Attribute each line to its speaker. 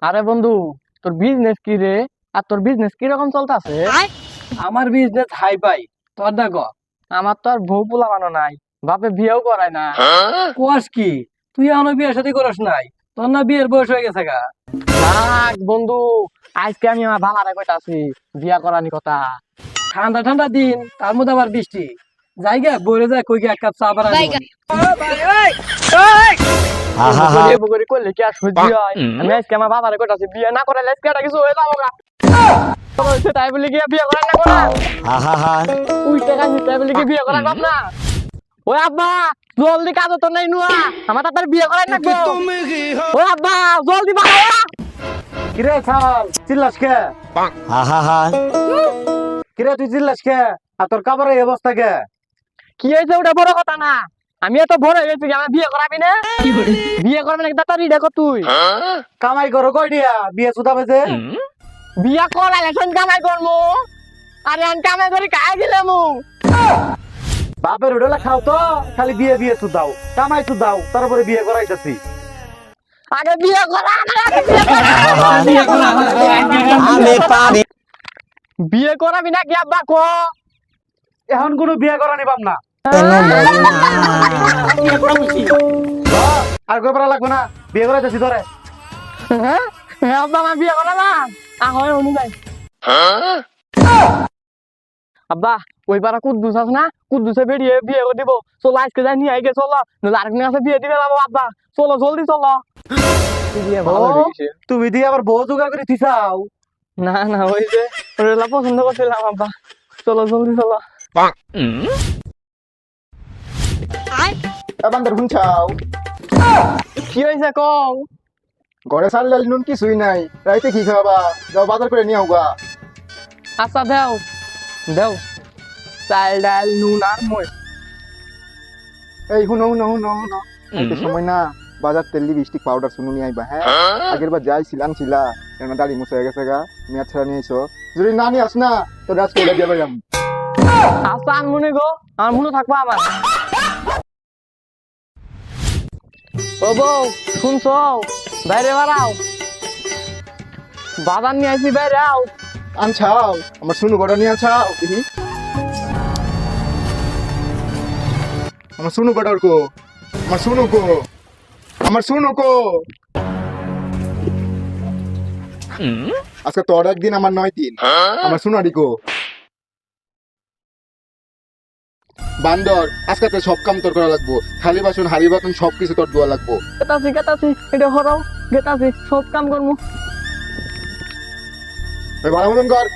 Speaker 1: আরে বন্ধু, তোর বিজনেস কি রে? আর তোর বিজনেস কি রকম চলতেছে?
Speaker 2: আমার বিজনেস হাই পাই। তোর দেখো
Speaker 1: আমার তো আর বউ পোলা বানো নাই, বাপে বিয়েও করায় না।
Speaker 2: কোয়াস কি, তুই এখনো বিয়ে শাদী করিস নাই? তোর না বিয়ের বয়স হয়ে গেছে গা।
Speaker 1: থাক বন্ধু, আজকে আমি আমার বাবারে কইতাছি বিয়া করানি কথা।
Speaker 2: ঠান্ডা ঠান্ডা দিন, তার মধ্যে আবার বৃষ্টি। জায়গা বলে যায় কই গিয়ে এক কাপ চা বানাই
Speaker 1: বকরি বকরি করলে কি আর সহ্য হয়? আমি আজকে আমার বাবারে কইতাছি বিয়ে না করাইলে আজকে একটা কিছু হয়ে যাবো গা। হইছে তাই বলি কি বিয়ে করার না করা? উই টাকা নিতে তাই বলি কি বিয়ে করার বাপ না? ওই আব্বা, জলদি কাজ তো নাই নুয়া, আমার তাড়াতাড়ি বিয়ে করাই না গো। ওই আব্বা, জলদি বাড়া।
Speaker 2: কিরে ছাল চিল্লাস কে? কিরে তুই চিল্লাস কে? আর তোর কাপড়ের এই অবস্থা কে?
Speaker 1: কি হয়েছে ওটা বড় কথা না। আমি এত বড় হয়ে গেছি, আমার বিয়ে করাবি না? বিয়ে করবি না তাড়াতাড়ি দেখো তুই।
Speaker 2: কামাই করো কই দিয়া বিয়ে সুদা বেজে?
Speaker 1: বিয়া করাইলে শোন কামাই করমু। আরে আমি কামাই করি খাই দিলাম।
Speaker 2: বাপের উঠে খাও তো, খালি বিয়ে বিয়ে সুদাও, কামাই সুদাও, তারপরে বিয়ে করাইতেছি।
Speaker 1: আগে বিয়ে করা, বিয়ে করাবি না কি আব্বা কো?
Speaker 2: এখন কোনো বিয়ে করা নিবাম না। আর কয়বার লাগবে না, বিয়ে করাইতেছি ধরে।
Speaker 1: হ্যাঁ হ্যাঁ আব্বা, আমার বিয়ে করালাম। হয় অনুযায়ী আব্বা, ওই পাড়া কুদ্দুস আছে না, কুদ্দুসে বেরিয়ে বিয়ে করে দিব। চলো আজকে যাই নিয়ে আইগে, চলো নাহলে আরেকদিন কাছে বিয়ে দিবে যাবো। আব্বা চলো জলদি চলো।
Speaker 2: তুমি দিয়ে আবার বউ জোগাড় করে দিছাও?
Speaker 1: না না, ওই যে ওরা পছন্দ করছিলাম আব্বা। চলো জলদি চলো।
Speaker 3: বান্দর শুনছাও?
Speaker 1: কি হয়েছে কও?
Speaker 3: ঘরে চাল ডাল নুন কিছুই নাই, রাইতে কি খাওয়াবা? যাও বাজার করে নিয়ে আউগা।
Speaker 1: আচ্ছা দেও দেও, চাল ডাল নুন আর মই।
Speaker 3: এই শুনো শুনো শুনো শুনো, একটা সময় না বাজার তেল লিপস্টিক পাউডার শুনো নিয়ে আইবা। হ্যাঁ, আগের বার যাই ছিলা কেন দাড়ি মুছে হয়ে গেছে গা, মেয়াদ ছাড়া নিয়ে আইসো। যদি না নিয়ে আস না তো আজকে ওটা দিয়ে পাইলাম।
Speaker 1: আচ্ছা আর মনে গো, আমার মনে থাকবো আমার। ও বউ শুনছো? বাইরে বাড়াও, বাজার নিয়ে আসি, বাইরে আও।
Speaker 3: আনছাও আমার শুনু কটা নিয়ে আনছাও দেখি। আমার শুনু কটার কো, আমার শুনু কো, আমার শুনু কো। আজকে তোর একদিন আমার 9 দিন, আমার শুনারি কো। বান্দর আজকে তো সব কাম তোর করা লাগবো, থালি বাসন হাড়ি বাসন সবকিছু তোর ধোয়া লাগবো।
Speaker 1: গেতাছি গেতাছি, এটা হরাও, গেতাছি সব কাম করবো।
Speaker 3: ভালো মতন কর।